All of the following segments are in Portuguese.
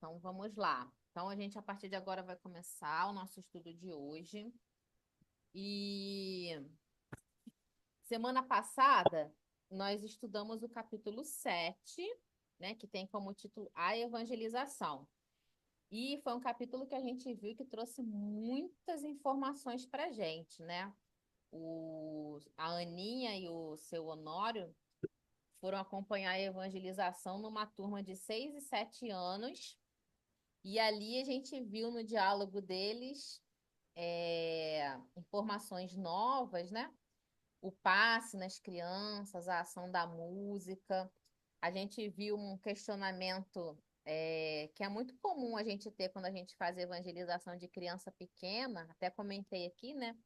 Então vamos lá. Então a gente a partir de agora vai começar o nosso estudo de hoje. E semana passada nós estudamos o capítulo 7, né, que tem como título A Evangelização. E foi um capítulo que a gente viu que trouxe muitas informações para a gente, né? A Aninha e o seu Honório foram acompanhar a evangelização numa turma de 6 e 7 anos. E ali a gente viu no diálogo deles informações novas, né? O passe nas crianças, a ação da música. A gente viu um questionamento que é muito comum a gente ter quando a gente faz evangelização de criança pequena, até comentei aqui, né?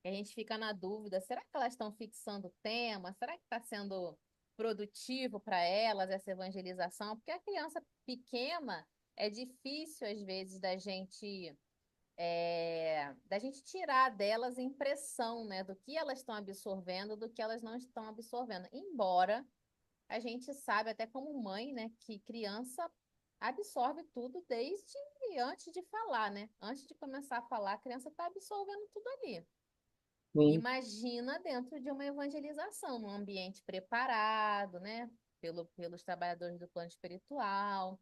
E a gente fica na dúvida, será que elas estão fixando o tema? Será que está sendo produtivo para elas essa evangelização? Porque a criança pequena é difícil, às vezes, da gente tirar delas impressão, né, do que elas estão absorvendo, do que elas não estão absorvendo. Embora a gente sabe, até como mãe, né, que criança absorve tudo desde antes de falar, né? Antes de começar a falar, a criança está absorvendo tudo ali. Sim, Imagina dentro de uma evangelização, num ambiente preparado, né, pelos trabalhadores do plano espiritual,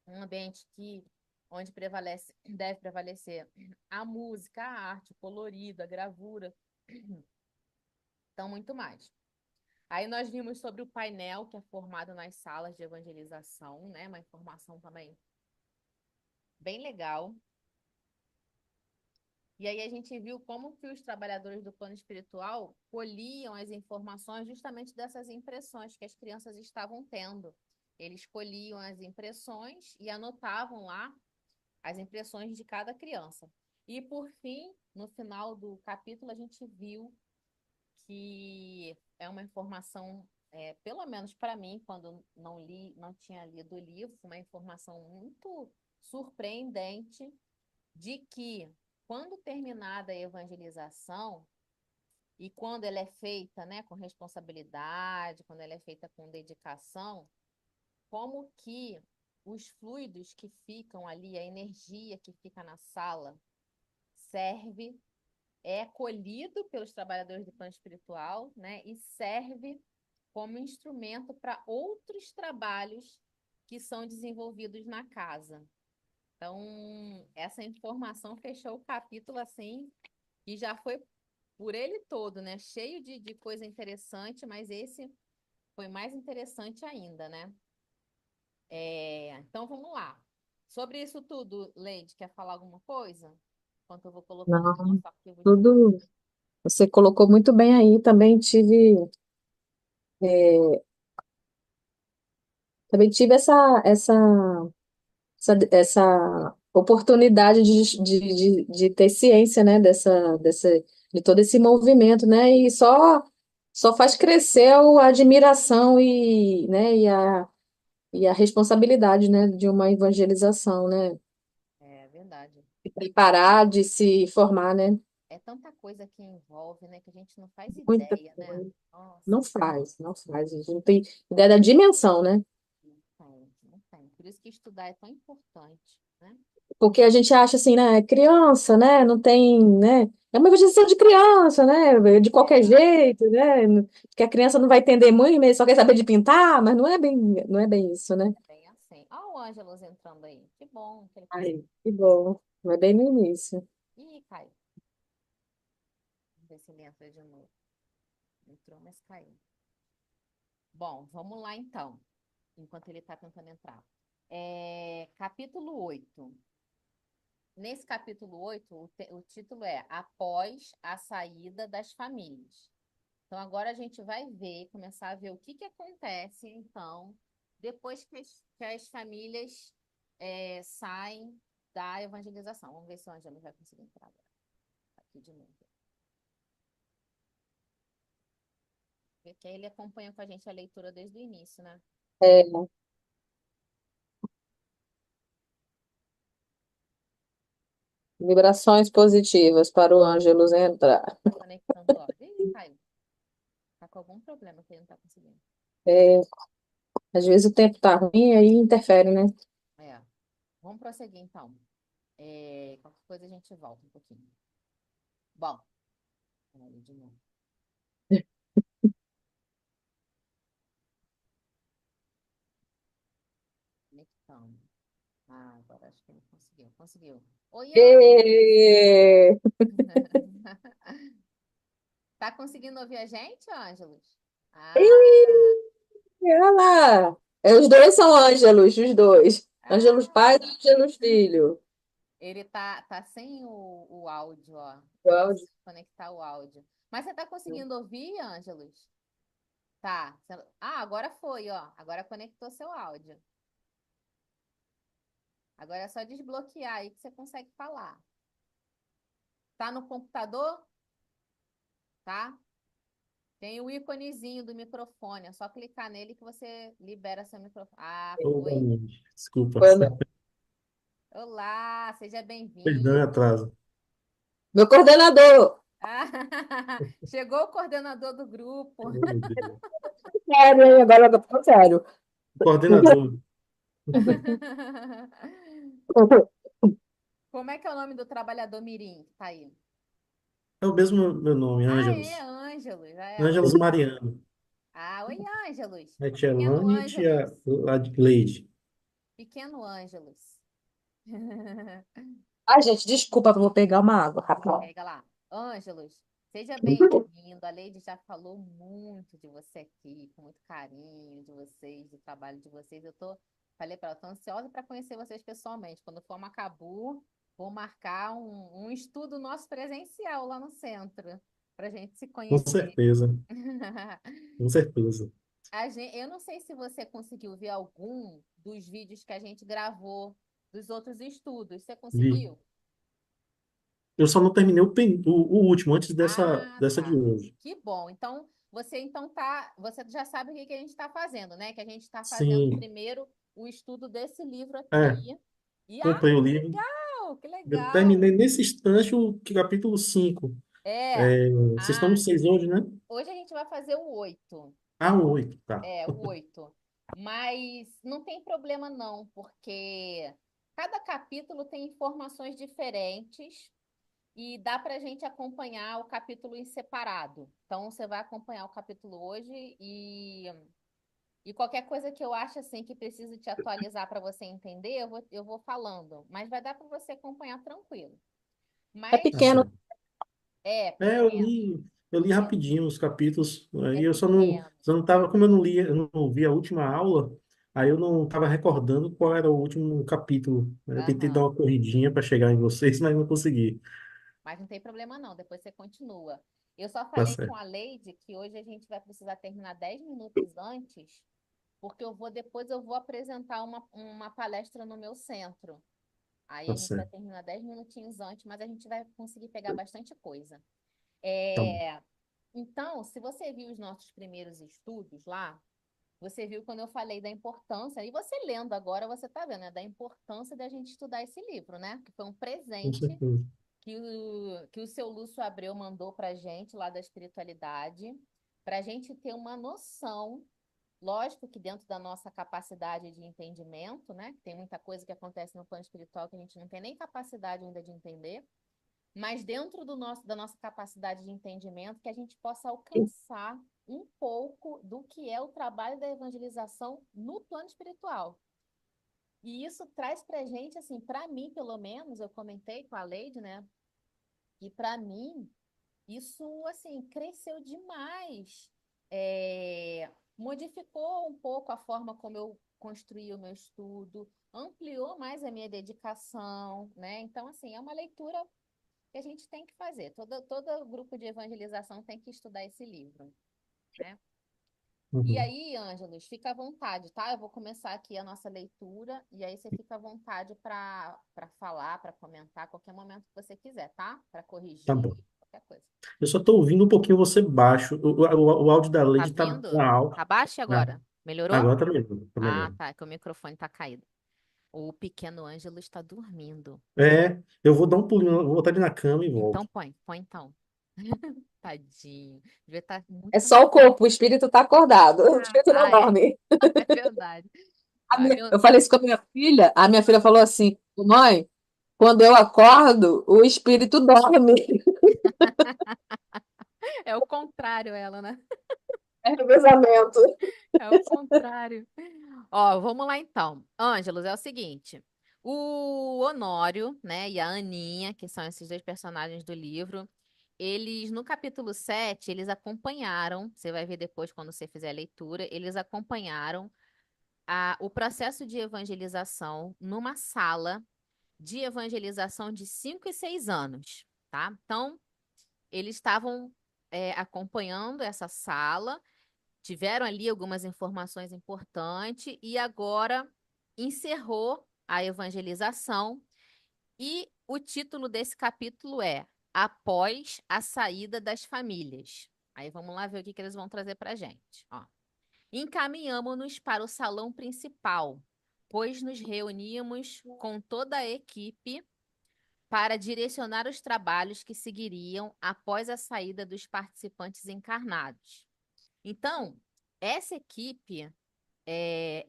um ambiente onde deve prevalecer a música, a arte, o colorido, a gravura, então muito mais. Aí nós vimos sobre o painel que é formado nas salas de evangelização, né, uma informação também bem legal. E aí a gente viu como que os trabalhadores do plano espiritual colhiam as informações justamente dessas impressões que as crianças estavam tendo. Eles colhiam as impressões e anotavam lá as impressões de cada criança. E por fim, no final do capítulo, a gente viu que é uma informação, pelo menos para mim, quando não li, não tinha lido o livro, uma informação muito surpreendente de que, quando terminada a evangelização, e quando ela é feita, né, com responsabilidade, quando ela é feita com dedicação, como que os fluidos que ficam ali, a energia que fica na sala, serve, é colhido pelos trabalhadores do plano espiritual, né, e serve como instrumento para outros trabalhos que são desenvolvidos na casa. Então, essa informação fechou o capítulo assim, e já foi por ele todo, né? Cheio de coisa interessante, mas esse foi mais interessante ainda, né? Então, vamos lá. Sobre isso tudo, Leide, quer falar alguma coisa? Enquanto eu vou colocando aqui o não, nosso arquivo de novo. tudo você colocou muito bem aí. Também tive essa oportunidade de ter ciência, né, de todo esse movimento, né, e só faz crescer a admiração e a responsabilidade, né, de uma evangelização, né, É verdade. de preparar, de se formar, né, É tanta coisa que envolve, né, que a gente não faz muita ideia, né? coisa. Nossa, Não faz, a gente não tem ideia da dimensão, né, não tem, não tem. Por isso que estudar é tão importante, né? porque a gente acha assim, né, é criança, né, não tem, né, é uma evangelização de criança, né, de qualquer É, jeito, né, que a criança não vai entender muito, mas só quer saber de pintar, mas não é bem isso, né. é bem assim. Olha o Ângelos entrando aí. Que bom que ele Ai, conseguiu. que bom, não é bem no início. Ih, caiu. Vamos ver se ele entra de novo. Entrou, mas caiu. Bom, vamos lá então, enquanto ele está tentando entrar. Capítulo 8. Nesse capítulo 8, o título é Após a Saída das Famílias. Então, agora a gente vai ver, começar a ver o que acontece, então, depois que as famílias saem da evangelização. Vamos ver se o Ângelo vai conseguir entrar agora. Aqui de novo. Porque aí ele acompanha com a gente a leitura desde o início, né? É, vibrações positivas para o Ângelus entrar. Tá conectando o áudio. Ih, caiu. Tá com algum problema que ele não tá conseguindo. É, às vezes o tempo tá ruim, aí interfere, né? É. Vamos prosseguir, então. Qualquer coisa a gente volta um pouquinho. Bom, olha de novo. Conectando. Agora acho que ele conseguiu. Conseguiu. Oi, Ê! tá conseguindo ouvir a gente, Ângelos? Ih, Ah, olha lá. Os dois são Ângelos, os dois. Ângelos pai e ah. Ângelos filho. Ele tá sem o áudio, ó. O Eu áudio. preciso conectar o áudio. Mas você tá conseguindo ouvir, Ângelos? Tá. Agora foi, ó. Agora conectou seu áudio. Agora é só desbloquear aí que você consegue falar. Tá no computador? Tá? Tem o íconezinho do microfone. É só clicar nele que você libera seu microfone. Ah, Ô, boa foi. noite. Desculpa. Foi meu Olá, seja Perdão e bem-vindo. atraso. meu coordenador. Ah, chegou o coordenador do grupo. Oh, meu Deus. Sério, hein? Agora eu tô sério. Coordenador. Como é que é o nome do trabalhador mirim que tá aí? É o mesmo meu nome, É Ângelos. Ângelos. Ângelos Mariano. Oi, Ângelos. A tia Pequeno Lani e tia Ângelos. Leide. Pequeno Ângelos. Ai, gente, desculpa, eu vou pegar uma água, rapidão. Pega lá. Ângelos, seja bem-vindo. A Leide já falou muito de você aqui, com muito carinho de vocês, do trabalho de vocês. Falei para ela, tô ansiosa para conhecer vocês pessoalmente. Quando for Macabu, vou marcar um estudo nosso presencial lá no centro, para a gente se Com conhecer. certeza. Com certeza. Eu não sei se você conseguiu ver algum dos vídeos que a gente gravou dos outros estudos. Você Vi. conseguiu? Eu só não terminei o último, antes dessa de Tá. hoje. Que bom. Então, você já sabe o que que a gente está fazendo, né? Que a gente está fazendo Sim. primeiro o estudo desse livro É, aqui. comprei o Que livro. legal, que Eu legal. terminei nesse instante o capítulo 5. É. Vocês estão no Ah, 6 hoje, né? hoje a gente vai fazer o 8. Ah, o 8, tá. O 8. Mas não tem problema não, porque cada capítulo tem informações diferentes. E dá para a gente acompanhar o capítulo em separado. Então, você vai acompanhar o capítulo hoje e qualquer coisa que eu ache assim que precise te atualizar para você entender, eu vou falando. Mas vai dar para você acompanhar tranquilo. É Mas Tá pequeno. certo. é É, eu pequeno, li, eu li é, rapidinho os capítulos, é aí pequeno. só não tava, como eu não li, eu não vi a última aula, aí eu não estava recordando qual era o último capítulo. Eu tentei dar Aham. uma corridinha para chegar em vocês, mas não consegui. Mas não tem problema não, depois você continua. Eu só Tá falei com certo. a Leide que hoje a gente vai precisar terminar 10 minutos antes, porque depois eu vou apresentar uma palestra no meu centro. Aí Tá a gente vai certo. terminar 10 minutinhos antes, mas a gente vai conseguir pegar bastante coisa. Tá bom. É, então, se você viu os nossos primeiros estudos lá, você viu quando eu falei da importância, e você lendo agora, você está vendo, né, da importância da gente estudar esse livro, né? Que foi um Com presente certeza. que o seu Lúcio Abreu mandou para a gente lá da espiritualidade, para a gente ter uma noção. Lógico que dentro da nossa capacidade de entendimento, né? Tem muita coisa que acontece no plano espiritual que a gente não tem nem capacidade ainda de entender, mas dentro da nossa capacidade de entendimento, que a gente possa alcançar um pouco do que é o trabalho da evangelização no plano espiritual. E isso traz para a gente, assim, para mim, pelo menos, eu comentei com a Leide, né? E para mim, isso, assim, cresceu demais. Modificou um pouco a forma como eu construí o meu estudo, ampliou mais a minha dedicação, né? Então, assim, é uma leitura que a gente tem que fazer. Todo grupo de evangelização tem que estudar esse livro, né? E Uhum. aí, Ângelos, fica à vontade, tá? Eu vou começar aqui a nossa leitura e aí você fica à vontade para falar, para comentar a qualquer momento que você quiser, tá? Para Tá corrigir, bom. qualquer coisa. Eu só estou ouvindo um pouquinho você baixo. O áudio da Tá Lady tá vindo? alto. Tá baixo Ah, agora? Melhorou? agora tá melhor. Tá melhor. Tá, é que o microfone tá caído. O pequeno Ângelo está dormindo. Eu vou dar um pulinho, vou botar ele na cama e Então volto. põe então. Tadinho. Devia estar muito É só o corpo, o espírito tá acordado. O cansado. espírito não É, dorme. é verdade. Eu, Eu falei isso com a minha filha falou assim, mãe, quando eu acordo, o espírito dorme. é o contrário, ela, né? É revezamento. É o contrário. Ó, vamos lá então. Ângelos, é o seguinte. O Honório, né, e a Aninha, que são esses dois personagens do livro, eles, no capítulo 7 eles acompanharam, você vai ver depois quando você fizer a leitura, eles acompanharam o processo de evangelização numa sala de evangelização de 5 e 6 anos, tá? Então, eles estavam acompanhando essa sala, tiveram ali algumas informações importantes e agora encerrou a evangelização. E o título desse capítulo é Após a Saída das Famílias. Aí vamos lá ver o que eles vão trazer para a gente. Ó. Encaminhamos-nos para o salão principal, pois nos reuníamos com toda a equipe para direcionar os trabalhos que seguiriam após a saída dos participantes encarnados. Então, essa equipe,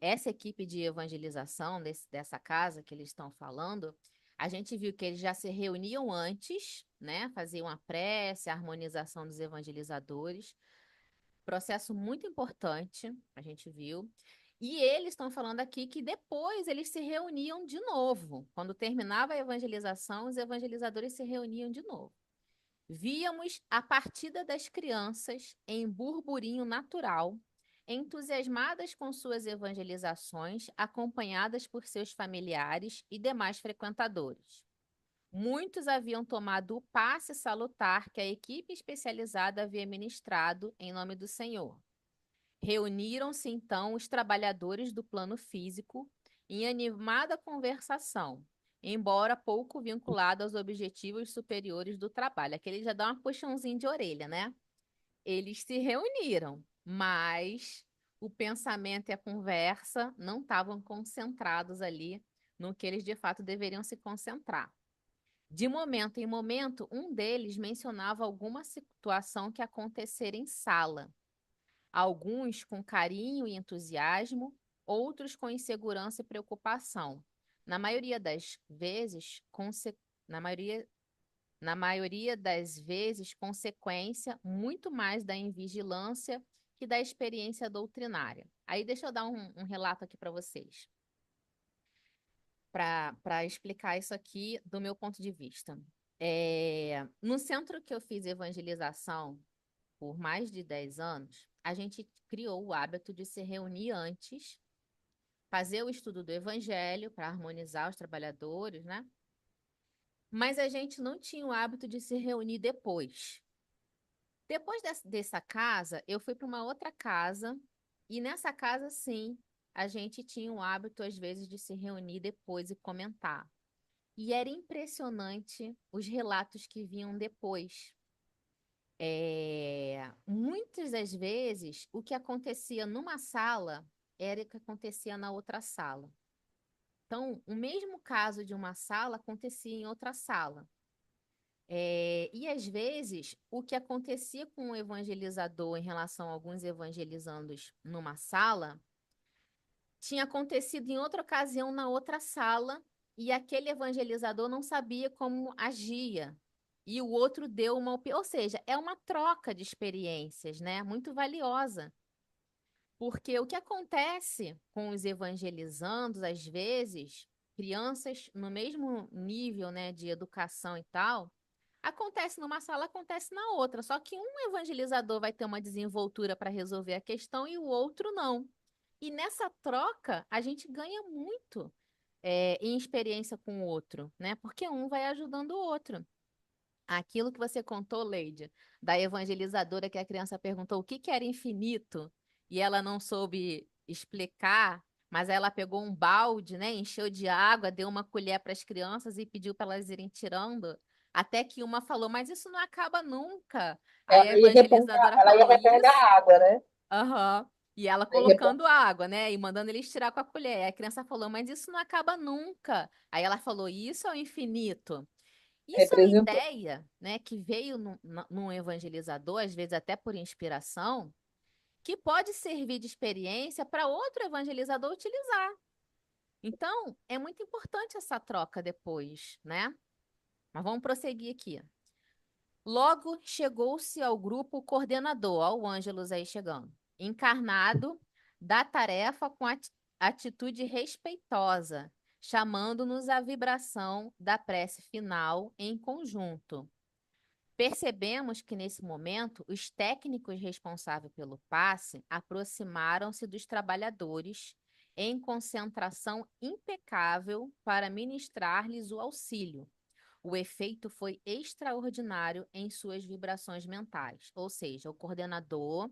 essa equipe de evangelização dessa casa que eles estão falando, a gente viu que eles já se reuniam antes, né? Faziam a prece, a harmonização dos evangelizadores. Processo muito importante, a gente viu. E eles estão falando aqui que depois eles se reuniam de novo. Quando terminava a evangelização, os evangelizadores se reuniam de novo. Víamos a partida das crianças em burburinho natural, entusiasmadas com suas evangelizações, acompanhadas por seus familiares e demais frequentadores. Muitos haviam tomado o passe salutar que a equipe especializada havia ministrado em nome do Senhor. Reuniram-se então os trabalhadores do plano físico em animada conversação, embora pouco vinculado aos objetivos superiores do trabalho. Aqui ele já dá um puxãozinho de orelha, né? Eles se reuniram, mas o pensamento e a conversa não estavam concentrados ali no que eles de fato deveriam se concentrar. De momento em momento, um deles mencionava alguma situação que acontecera em sala. Alguns com carinho e entusiasmo, outros com insegurança e preocupação. Na maioria das vezes, na maioria, na maioria das vezes, consequência muito mais da invigilância que da experiência doutrinária. Aí deixa eu dar um relato aqui para vocês, para explicar isso aqui do meu ponto de vista. No centro que eu fiz evangelização, por mais de 10 anos, a gente criou o hábito de se reunir antes, fazer o estudo do evangelho para harmonizar os trabalhadores, né? Mas a gente não tinha o hábito de se reunir depois. Depois dessa casa, eu fui para uma outra casa, e nessa casa, sim, a gente tinha o hábito, às vezes, de se reunir depois e comentar. E era impressionante os relatos que vinham depois. Muitas das vezes, o que acontecia numa sala era o que acontecia na outra sala. Então, o mesmo caso de uma sala acontecia em outra sala. E às vezes, o que acontecia com o evangelizador em relação a alguns evangelizandos numa sala, tinha acontecido em outra ocasião na outra sala, e aquele evangelizador não sabia como agia. E o outro deu uma opinião. Ou seja, é uma troca de experiências, né? Muito valiosa. Porque o que acontece com os evangelizandos, às vezes, crianças no mesmo nível, né, de educação e tal, acontece numa sala, acontece na outra. Só que um evangelizador vai ter uma desenvoltura para resolver a questão e o outro não. E nessa troca, a gente ganha muito em experiência com o outro, né? Porque um vai ajudando o outro. Aquilo que você contou, Leide, da evangelizadora que a criança perguntou o que que era infinito e ela não soube explicar, mas ela pegou um balde, né, encheu de água, deu uma colher para as crianças e pediu para elas irem tirando, até que uma falou, mas isso não acaba nunca. Aí a evangelizadora Ela ia falou, recarregar isso? a água, né? Aham. E ela Aí repor- colocando água, né? E mandando eles tirar com a colher. Aí a criança falou, mas isso não acaba nunca. Aí ela falou, isso é o infinito. Isso é uma representou. ideia, né, que veio num evangelizador, às vezes até por inspiração, que pode servir de experiência para outro evangelizador utilizar. Então, é muito importante essa troca depois, né? Mas vamos prosseguir aqui. Logo chegou-se ao grupo o coordenador, ó, o Ângelos aí chegando, encarnado da tarefa com atitude respeitosa, chamando-nos à vibração da prece final em conjunto. Percebemos que, nesse momento, os técnicos responsáveis pelo passe aproximaram-se dos trabalhadores em concentração impecável para ministrar-lhes o auxílio. O efeito foi extraordinário em suas vibrações mentais, ou seja, o coordenador,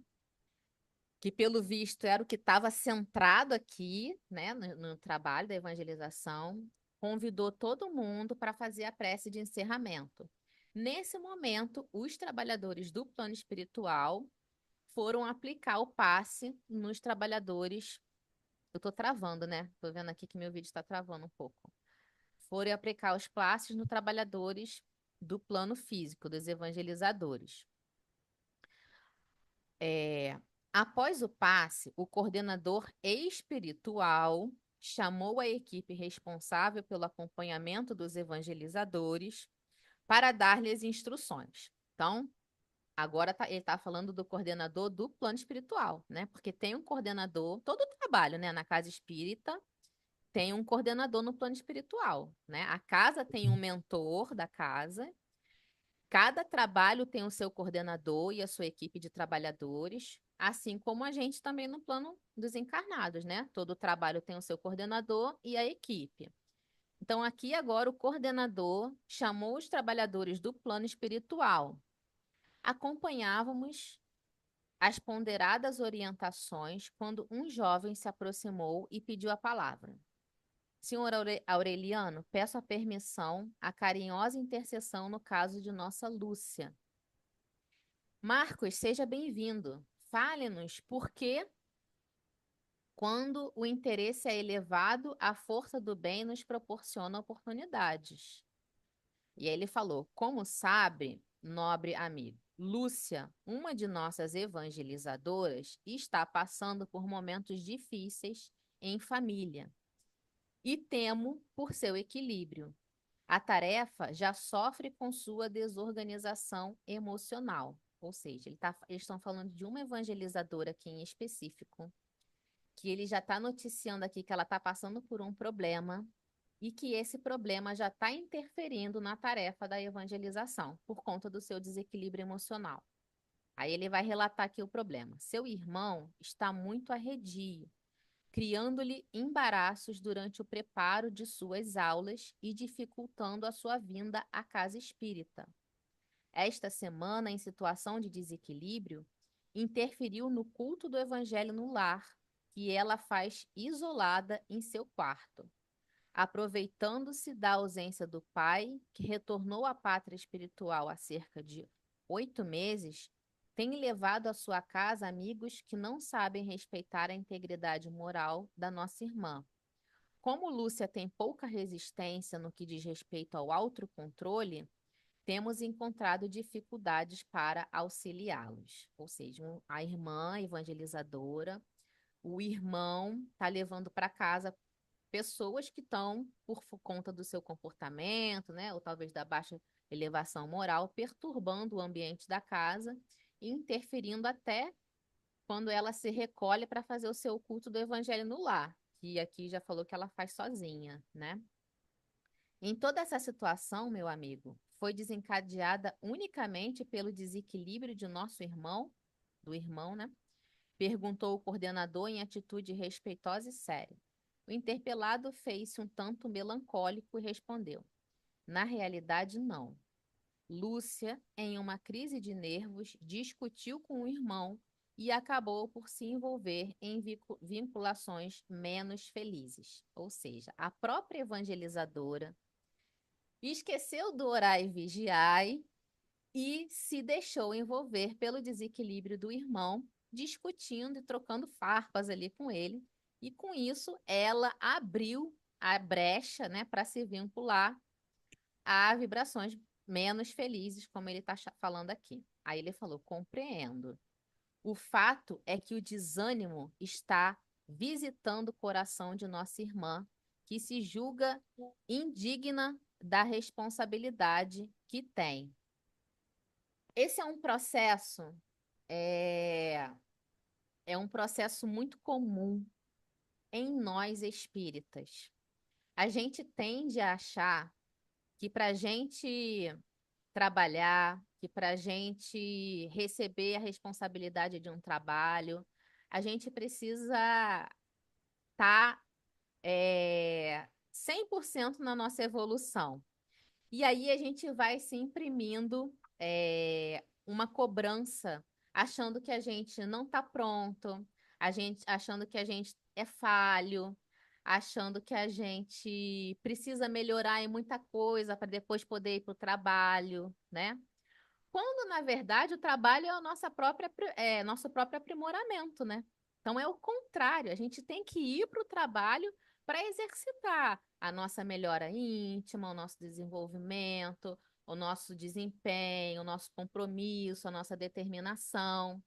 que pelo visto era o que estava centrado aqui, né, no trabalho da evangelização, convidou todo mundo para fazer a prece de encerramento. Nesse momento, os trabalhadores do plano espiritual foram aplicar o passe nos trabalhadores. Eu estou travando, né? Estou vendo aqui que meu vídeo está travando um pouco. Foram aplicar os passes nos trabalhadores do plano físico, dos evangelizadores. Após o passe, o coordenador espiritual chamou a equipe responsável pelo acompanhamento dos evangelizadores para dar-lhes instruções. Então, agora ele está falando do coordenador do plano espiritual, né? Porque tem um coordenador, todo o trabalho, né, na casa espírita tem um coordenador no plano espiritual, né? A casa tem um mentor da casa. Cada trabalho tem o seu coordenador e a sua equipe de trabalhadores, assim como a gente também no plano dos encarnados, né? Todo trabalho tem o seu coordenador e a equipe. Então, aqui agora o coordenador chamou os trabalhadores do plano espiritual. Acompanhávamos as ponderadas orientações quando um jovem se aproximou e pediu a palavra. Senhor Aureliano, peço a permissão, a carinhosa intercessão no caso de nossa Lúcia. Marcos, seja bem-vindo. Fale-nos por que, quando o interesse é elevado, a força do bem nos proporciona oportunidades. E aí ele falou: como sabe, nobre amigo, Lúcia, uma de nossas evangelizadoras, está passando por momentos difíceis em família e temo por seu equilíbrio. A tarefa já sofre com sua desorganização emocional. Ou seja, eles estão falando de uma evangelizadora aqui em específico, que ele já está noticiando aqui que ela está passando por um problema e que esse problema já está interferindo na tarefa da evangelização, por conta do seu desequilíbrio emocional. Aí ele vai relatar aqui o problema. Seu irmão está muito arredio, criando-lhe embaraços durante o preparo de suas aulas e dificultando a sua vinda à casa espírita. Esta semana, em situação de desequilíbrio, interferiu no culto do evangelho no lar, que ela faz isolada em seu quarto. Aproveitando-se da ausência do pai, que retornou à pátria espiritual há cerca de 8 meses, tem levado à sua casa amigos que não sabem respeitar a integridade moral da nossa irmã. Como Lúcia tem pouca resistência no que diz respeito ao autocontrole, temos encontrado dificuldades para auxiliá-los. Ou seja, a irmã evangelizadora, o irmão está levando para casa pessoas que estão, por conta do seu comportamento, né, ou talvez da baixa elevação moral, perturbando o ambiente da casa e interferindo até quando ela se recolhe para fazer o seu culto do evangelho no lar, que aqui já falou que ela faz sozinha, né? Em toda essa situação, meu amigo, foi desencadeada unicamente pelo desequilíbrio de nosso irmão, do irmão, né? Perguntou o coordenador em atitude respeitosa e séria. O interpelado fez-se um tanto melancólico e respondeu: na realidade, não. Lúcia, em uma crise de nervos, discutiu com o irmão e acabou por se envolver em vinculações menos felizes. Ou seja, a própria evangelizadora esqueceu do orai e vigiai e se deixou envolver pelo desequilíbrio do irmão, discutindo e trocando farpas ali com ele. E com isso, ela abriu a brecha, né, para se vincular a vibrações menos felizes, como ele está falando aqui. Aí ele falou: compreendo. O fato é que o desânimo está visitando o coração de nossa irmã, que se julga indigna da responsabilidade que tem. Esse é um processo, é, é um processo muito comum em nós espíritas. A gente tende a achar que para a gente trabalhar, que para a gente receber a responsabilidade de um trabalho, a gente precisa estar 100% na nossa evolução. E aí a gente vai se imprimindo uma cobrança, achando que a gente não está pronto, achando que a gente é falho, achando que a gente precisa melhorar em muita coisa para depois poder ir para o trabalho, né? Quando, na verdade, o trabalho é nosso próprio aprimoramento, né? Então é o contrário, a gente tem que ir para o trabalho para exercitar a nossa melhora íntima, o nosso desenvolvimento, o nosso desempenho, o nosso compromisso, a nossa determinação.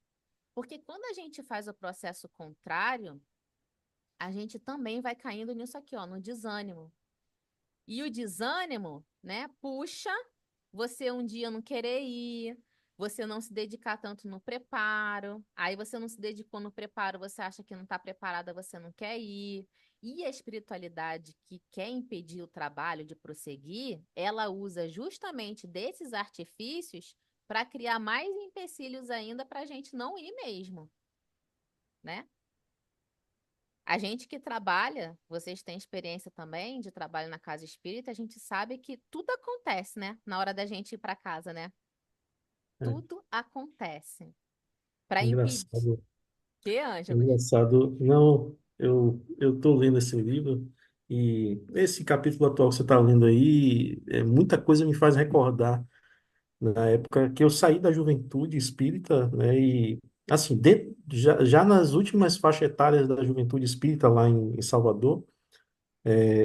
Porque quando a gente faz o processo contrário, a gente também vai caindo nisso aqui, ó, no desânimo. E o desânimo, né, puxa você um dia não querer ir, você não se dedicar tanto no preparo, aí você não se dedicou no preparo, você acha que não está preparada, você não quer ir. E a espiritualidade que quer impedir o trabalho de prosseguir, ela usa justamente desses artifícios para criar mais empecilhos ainda para a gente não ir mesmo, né? A gente que trabalha, vocês têm experiência também de trabalho na casa espírita, a gente sabe que tudo acontece, né? Na hora da gente ir para casa, né? É, Tudo acontece para impedir. engraçado. Que, Ângelos? Engraçado. Não, eu tô lendo esse livro e esse capítulo atual que você está lendo aí, muita coisa me faz recordar na época que eu saí da juventude espírita, né? E assim, já nas últimas faixas etárias da juventude espírita lá em Salvador,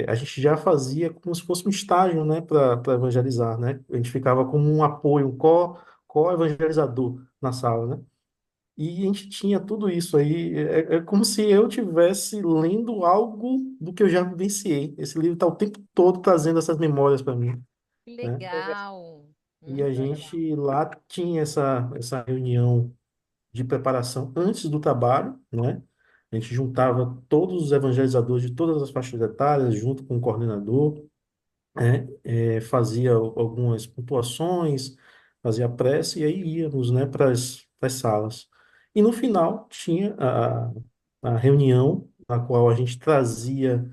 a gente já fazia como se fosse um estágio, né, para evangelizar, né? A gente ficava como um apoio, um co-evangelizador na sala, né? E a gente tinha tudo isso aí. É como se eu tivesse lendo algo do que eu já vivenciei. Esse livro está o tempo todo trazendo essas memórias para mim, Que né? legal. E a Muito legal. gente lá tinha essa reunião de preparação antes do trabalho, né? A gente juntava todos os evangelizadores de todas as faixas etárias, junto com o coordenador, né? Fazia algumas pontuações, fazia a prece e aí íamos, né, para as salas. E no final tinha a reunião na qual a gente trazia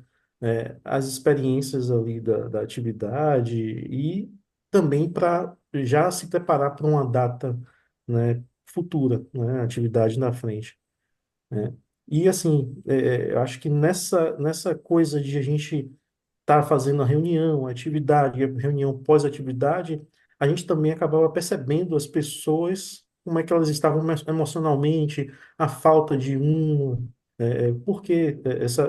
as experiências ali da atividade e também para já se preparar para uma data, né, futura, né, atividade na frente, né? E assim, eu acho que nessa coisa de a gente tá fazendo a reunião, a atividade, a reunião pós-atividade, a gente também acabava percebendo as pessoas, como é que elas estavam emocionalmente, a falta de por que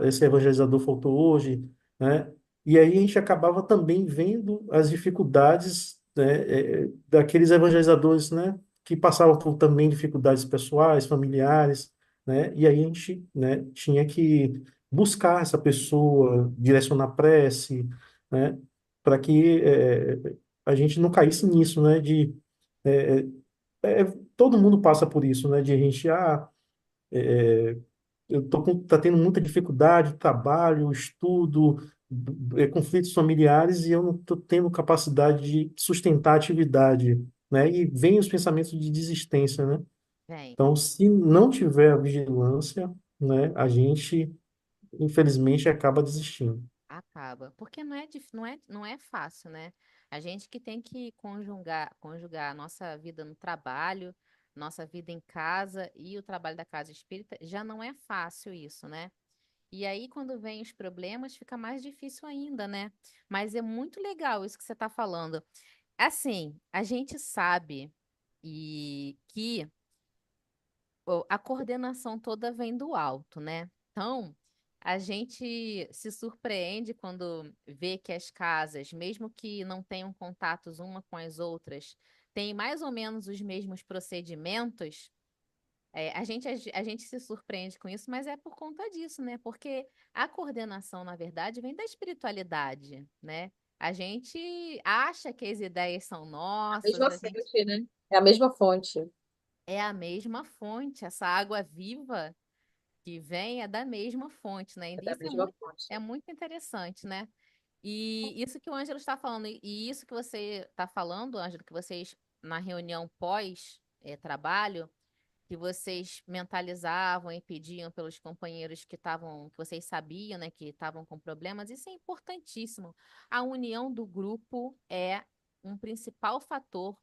esse evangelizador faltou hoje, né? E aí a gente acabava também vendo as dificuldades, né, daqueles evangelizadores, né, que passavam por também dificuldades pessoais, familiares, né? E aí a gente, né, tinha que buscar essa pessoa, direcionar prece, né, para que a gente não caísse nisso, né, de é, todo mundo passa por isso, né, de a gente tá tendo muita dificuldade, trabalho, estudo, conflitos familiares e eu não estou tendo capacidade de sustentar a atividade, né, e vem os pensamentos de desistência, né? Vem, Então, se não tiver a vigilância, né, a gente infelizmente acaba desistindo. acaba. Porque não é fácil, né? A gente que tem que conjugar a nossa vida no trabalho, nossa vida em casa e o trabalho da casa espírita, já não é fácil isso, né? E aí, quando vem os problemas, fica mais difícil ainda, né? Mas é muito legal isso que você está falando. Assim, a gente sabe e que a coordenação toda vem do alto, né? Então, a gente se surpreende quando vê que as casas, mesmo que não tenham contatos uma com as outras, têm mais ou menos os mesmos procedimentos, A gente se surpreende com isso, mas é por conta disso, né? Porque a coordenação, na verdade, vem da espiritualidade, né? A gente acha que as ideias são A nossas, mesma a gente fonte, né? É a mesma fonte. é a mesma fonte, essa água viva que vem é da mesma fonte, né? É E da isso mesma fonte. é muito interessante, né? E isso que o Ângelo está falando, e isso que você está falando, Ângelo, que vocês, na reunião pós-trabalho, que vocês mentalizavam e pediam pelos companheiros que estavam, que vocês sabiam, né, que estavam com problemas, isso é importantíssimo. A união do grupo é um principal fator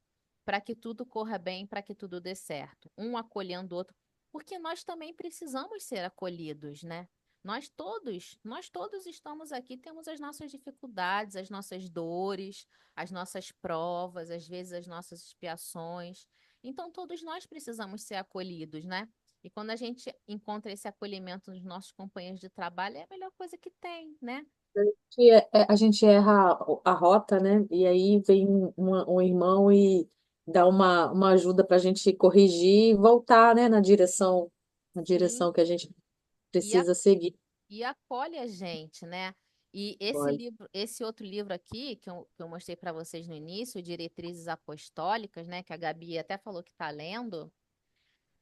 para que tudo corra bem, para que tudo dê certo. Um acolhendo o outro, porque nós também precisamos ser acolhidos, né? Nós todos estamos aqui, temos as nossas dificuldades, as nossas dores, as nossas provas, às vezes as nossas expiações. Então, todos nós precisamos ser acolhidos, né? E quando a gente encontra esse acolhimento nos nossos companheiros de trabalho, é a melhor coisa que tem, né? A gente erra a rota, né? E aí vem um irmão e dá uma ajuda para a gente corrigir e voltar, né? Na Sim, direção que a gente e, a- precisa seguir. e acolhe a gente, né? E esse Olha, livro, esse outro livro aqui, que eu mostrei para vocês no início, Diretrizes Apostólicas, né? Que a Gabi até falou que está lendo.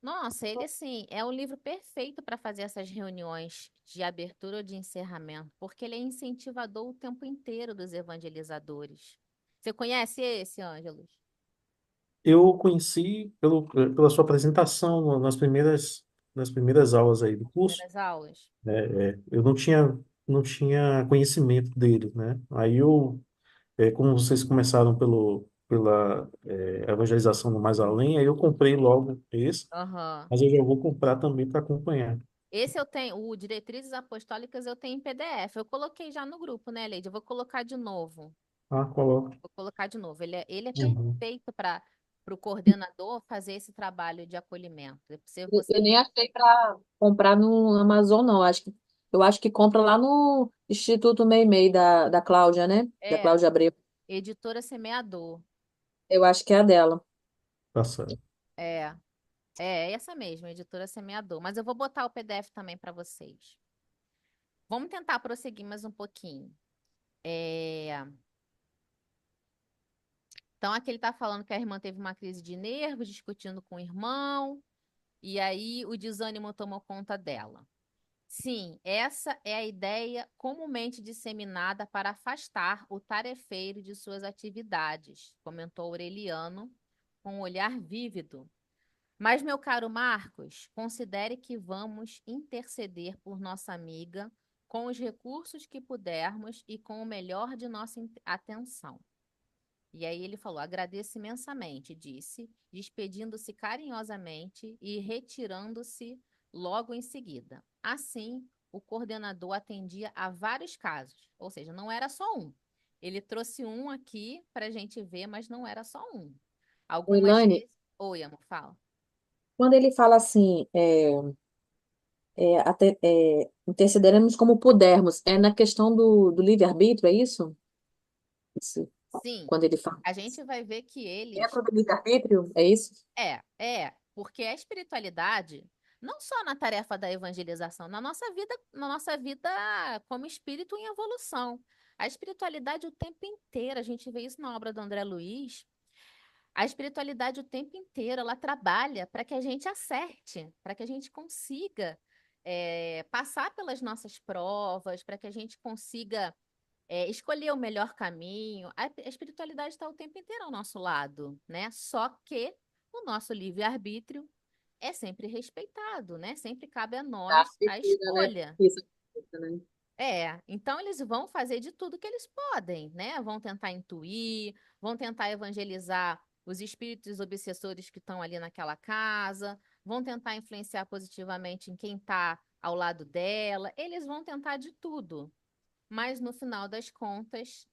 Nossa, ele assim é o livro perfeito para fazer essas reuniões de abertura ou de encerramento, porque ele é incentivador o tempo inteiro dos evangelizadores. Você conhece esse, Ângelos? Eu conheci pela sua apresentação nas primeiras aulas aí do curso. Primeiras aulas? Eu não tinha conhecimento dele, né? Aí como vocês começaram pela evangelização do Mais Além, aí eu comprei logo esse, Aham. mas eu já vou comprar também para acompanhar. Esse eu tenho, o Diretrizes Apostólicas eu tenho em PDF. Eu coloquei já no grupo, né, Leide? Eu vou colocar de novo. Ah, coloca. Vou colocar de novo. Ele é Uhum. perfeito para o coordenador fazer esse trabalho de acolhimento. Se você eu nem achei para comprar no Amazon, não. Eu acho que compra lá no Instituto Meimei da Cláudia, né? Da é Cláudia Abreu. editora Semeador. Eu acho que é a dela. Tá certo. É, é essa mesmo, editora Semeador. Mas eu vou botar o PDF também para vocês. Vamos tentar prosseguir mais um pouquinho. É, então, aqui ele está falando que a irmã teve uma crise de nervos, discutindo com o irmão, e aí o desânimo tomou conta dela. Sim, essa é a ideia comumente disseminada para afastar o tarefeiro de suas atividades, comentou Aureliano, com um olhar vívido. Mas, meu caro Marcos, considere que vamos interceder por nossa amiga com os recursos que pudermos e com o melhor de nossa atenção. E aí ele falou: agradeço imensamente, disse, despedindo-se carinhosamente e retirando-se logo em seguida. Assim, o coordenador atendia a vários casos, ou seja, não era só um. Ele trouxe um aqui para a gente ver, mas não era só um. O Algumas Elaine, vezes. Oi, amor, fala. quando ele fala assim, intercederemos como pudermos, é na questão do livre-arbítrio, é isso? Isso. Sim, Quando ele fala a gente vai ver que eles dentro do livre-arbítrio, é isso? porque a espiritualidade, não só na tarefa da evangelização, na nossa vida como espírito em evolução. A espiritualidade o tempo inteiro, a gente vê isso na obra do André Luiz, a espiritualidade o tempo inteiro, ela trabalha para que a gente acerte, para que a gente consiga passar pelas nossas provas, para que a gente consiga escolher o melhor caminho. A espiritualidade está o tempo inteiro ao nosso lado, né? Só que o nosso livre-arbítrio é sempre respeitado, né? Sempre cabe a Da nós a abertura, né? escolha. Isso, né? Então eles vão fazer de tudo que eles podem, né? Vão tentar intuir, vão tentar evangelizar os espíritos obsessores que estão ali naquela casa, vão tentar influenciar positivamente em quem está ao lado dela. Eles vão tentar de tudo, mas no final das contas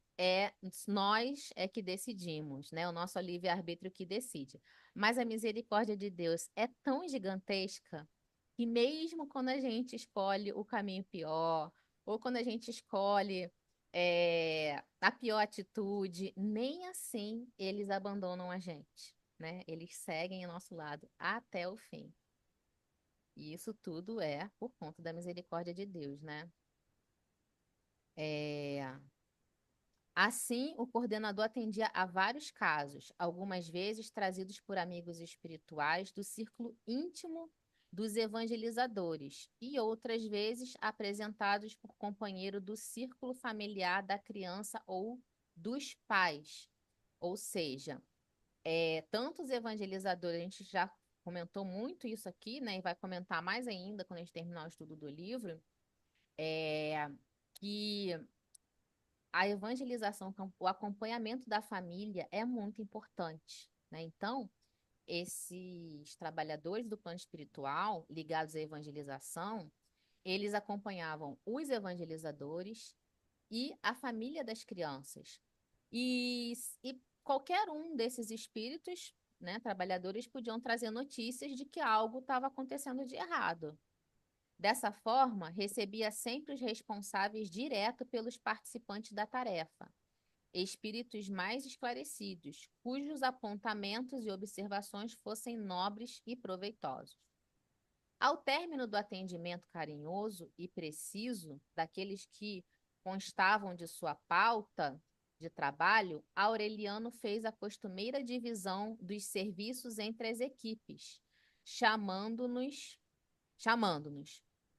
nós que decidimos, né? O nosso livre-arbítrio que decide. Mas a misericórdia de Deus é tão gigantesca que mesmo quando a gente escolhe o caminho pior, ou quando a gente escolhe a pior atitude, nem assim eles abandonam a gente, né? Eles seguem ao nosso lado até o fim. E isso tudo é por conta da misericórdia de Deus, né? É, Assim, o coordenador atendia a vários casos, algumas vezes trazidos por amigos espirituais do círculo íntimo dos evangelizadores, e outras vezes apresentados por companheiro do círculo familiar da criança ou dos pais. Ou seja, tanto os evangelizadores, a gente já comentou muito isso aqui, né, e vai comentar mais ainda quando a gente terminar o estudo do livro, é, que a evangelização, o acompanhamento da família é muito importante, né? Então, esses trabalhadores do plano espiritual ligados à evangelização, eles acompanhavam os evangelizadores e a família das crianças. E qualquer um desses espíritos, né, trabalhadores, podiam trazer notícias de que algo estava acontecendo de errado. Dessa forma, recebia sempre os responsáveis direto pelos participantes da tarefa, espíritos mais esclarecidos, cujos apontamentos e observações fossem nobres e proveitosos. Ao término do atendimento carinhoso e preciso daqueles que constavam de sua pauta de trabalho, Aureliano fez a costumeira divisão dos serviços entre as equipes, chamando-nos.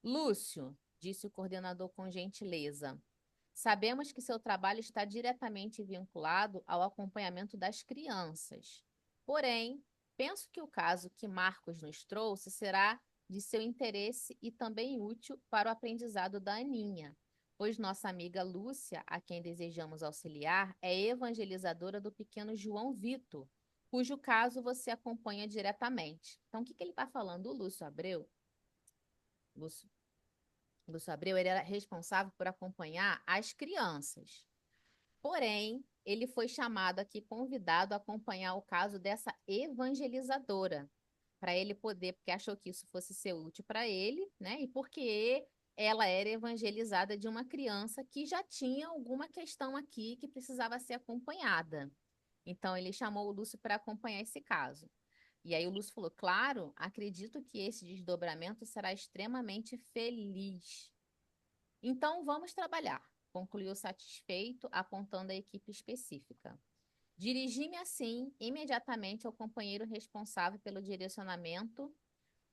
Lúcio, disse o coordenador com gentileza, sabemos que seu trabalho está diretamente vinculado ao acompanhamento das crianças. Porém, penso que o caso que Marcos nos trouxe será de seu interesse e também útil para o aprendizado da Aninha, pois nossa amiga Lúcia, a quem desejamos auxiliar, é evangelizadora do pequeno João Vitor, cujo caso você acompanha diretamente. Então, o que ele está falando? O Lúcio Abreu, Lúcio, Lúcio Abreu, ele era responsável por acompanhar as crianças. Porém, ele foi chamado aqui, convidado a acompanhar o caso dessa evangelizadora, para ele poder, porque achou que isso fosse ser útil para ele, né? E porque ela era evangelizada de uma criança que já tinha alguma questão aqui que precisava ser acompanhada. Então, ele chamou o Lúcio para acompanhar esse caso. E aí o Lúcio falou: claro, acredito que esse desdobramento será extremamente feliz. Então, vamos trabalhar, concluiu satisfeito, apontando a equipe específica. Dirigi-me assim imediatamente ao companheiro responsável pelo direcionamento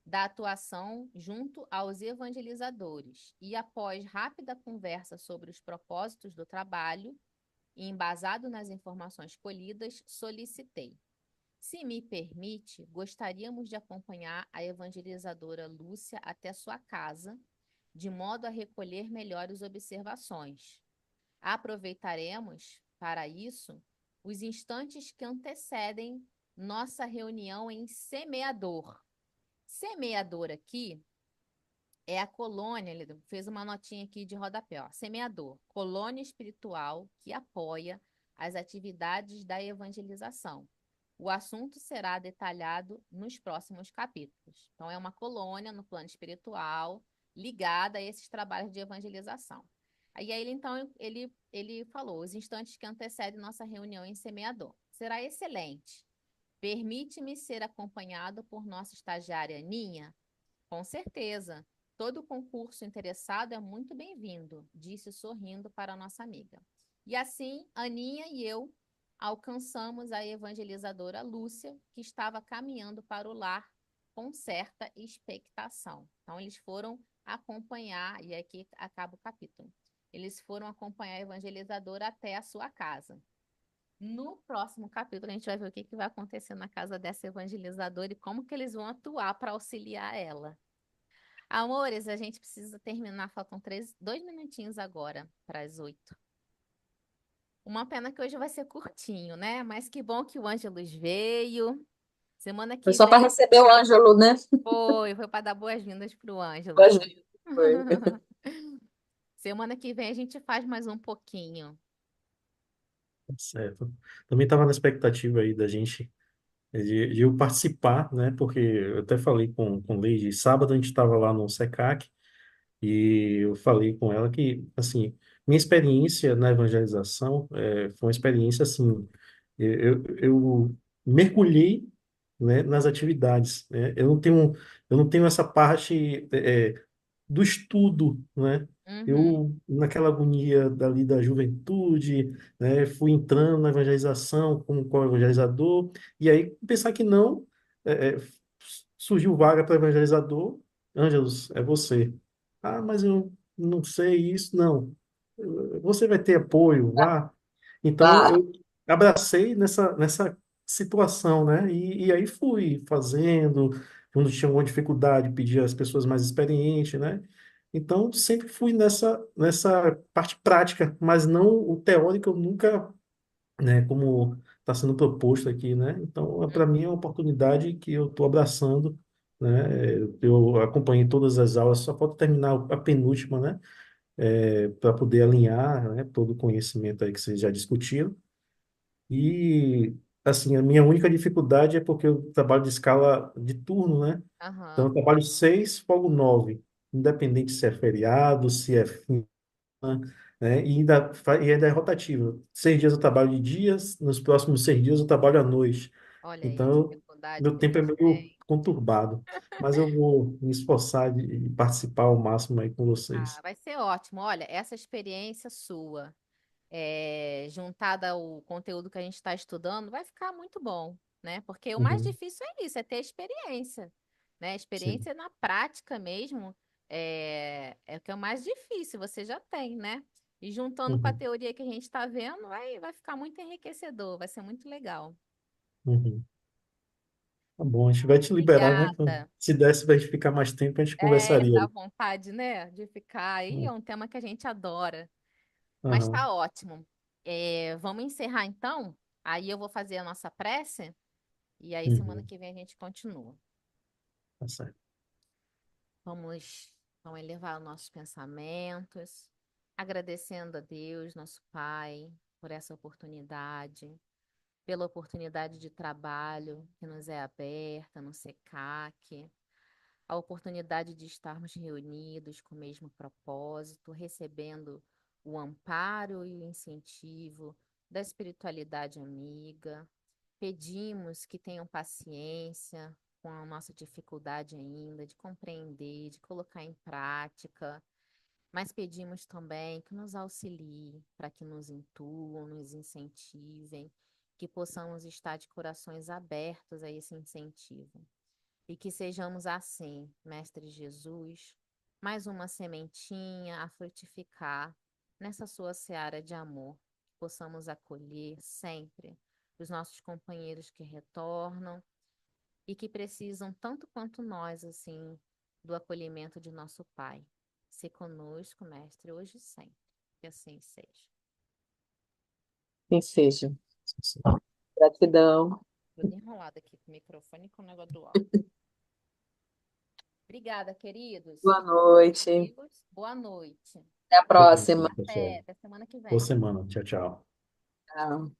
da atuação junto aos evangelizadores e, após rápida conversa sobre os propósitos do trabalho e embasado nas informações colhidas, solicitei: se me permite, gostaríamos de acompanhar a evangelizadora Lúcia até sua casa, de modo a recolher melhores observações. Aproveitaremos, para isso, os instantes que antecedem nossa reunião em Semeador. Semeador aqui é a colônia, ele fez uma notinha aqui de rodapé, ó. Semeador, colônia espiritual que apoia as atividades da evangelização. O assunto será detalhado nos próximos capítulos. Então, é uma colônia no plano espiritual ligada a esses trabalhos de evangelização. Aí ele, então, ele falou, os instantes que antecedem nossa reunião em Semeador. Será excelente. Permite-me ser acompanhado por nossa estagiária Ninha? Com certeza. Todo concurso interessado é muito bem-vindo, disse sorrindo para a nossa amiga. E assim, Aninha e eu alcançamos a evangelizadora Lúcia, que estava caminhando para o lar com certa expectação. Então, eles foram acompanhar, e aqui acaba o capítulo. Eles foram acompanhar a evangelizadora até a sua casa. No próximo capítulo, a gente vai ver o que vai acontecer na casa dessa evangelizadora e como que eles vão atuar para auxiliar ela. Amores, a gente precisa terminar, faltam 2 minutinhos agora para as 8. Uma pena que hoje vai ser curtinho, né? Mas que bom que o Ângelus veio. Semana Foi que só para vem receber o Ângelo, né? foi para dar boas-vindas para o Ângelus. Foi. Foi. Semana que vem a gente faz mais um pouquinho. Certo. Também estava na expectativa aí da gente, de eu participar, né? Porque eu até falei com Leide, sábado a gente estava lá no SECAC e eu falei com ela que, assim, minha experiência na evangelização foi uma experiência, assim, eu mergulhei né, nas atividades, né? Eu não tenho essa parte do estudo, né? Uhum, Eu, naquela agonia dali da juventude, né, fui entrando na evangelização como co-evangelizador, e aí pensar que não, surgiu vaga para evangelizador, Ângelos, é você. Ah, mas eu não sei isso, não. Você vai ter apoio, vá. Então, Ah, eu abracei nessa situação, né? E aí fui fazendo, quando tinha alguma dificuldade, pedia às pessoas mais experientes, né? Então, sempre fui nessa parte prática, mas não o teórico, eu nunca, né, como está sendo proposto aqui, né? Então, para mim é uma uhum. oportunidade que eu estou abraçando, né? Eu acompanhei todas as aulas, só falta terminar a penúltima, né? Para poder alinhar, né, todo o conhecimento aí que vocês já discutiram. E, assim, a minha única dificuldade é porque eu trabalho de escala de turno, né? Então, eu Aham. trabalho 6, folgo 9, independente se é feriado, se é fim, né? E ainda é rotativo. 6 dias eu trabalho de dias, nos próximos 6 dias eu trabalho à noite. Olha aí a Então, dificuldade meu que a tempo é gente meio tem. conturbado. Mas eu vou me esforçar de participar ao máximo aí com Ah, vocês. vai ser ótimo. Olha, essa experiência sua, juntada ao conteúdo que a gente está estudando, vai ficar muito bom, né? Porque o mais Uhum, difícil é isso, é ter experiência, né? sim. Experiência na prática mesmo é o que é o mais difícil, você já tem, né? E juntando com a Uhum, teoria que a gente está vendo, vai ficar muito enriquecedor, vai ser muito legal. uhum. Tá bom, a gente vai te liberar, né? Obrigada. Se desse pra gente ficar mais tempo, a gente É, conversaria dá aí. vontade, né, de ficar aí, é um tema que a gente adora. Mas Aham, tá ótimo. Vamos encerrar então? Aí eu vou fazer a nossa prece e aí semana uhum, que vem a gente continua. tá certo. Vamos, vamos elevar os nossos pensamentos, agradecendo a Deus, nosso Pai, por essa oportunidade, pela oportunidade de trabalho que nos é aberta no SECAC, a oportunidade de estarmos reunidos com o mesmo propósito, recebendo o amparo e o incentivo da espiritualidade amiga. Pedimos que tenham paciência com a nossa dificuldade ainda de compreender, de colocar em prática, mas pedimos também que nos auxiliem para que nos intuam, nos incentivem, que possamos estar de corações abertos a esse incentivo. E que sejamos assim, Mestre Jesus, mais uma sementinha a frutificar nessa sua seara de amor, que possamos acolher sempre os nossos companheiros que retornam e que precisam tanto quanto nós, assim, do acolhimento de nosso Pai. Se conosco, Mestre, hoje e sempre. Que assim seja. assim seja. Sim, sim. Gratidão. Tudo enrolado aqui com o microfone e com o negócio do áudio. Obrigada, queridos. Boa noite. Amigos, boa noite. Até a Boa noite, próxima. pessoal. Até semana que Boa vem. semana. Tchau, tchau. Tchau.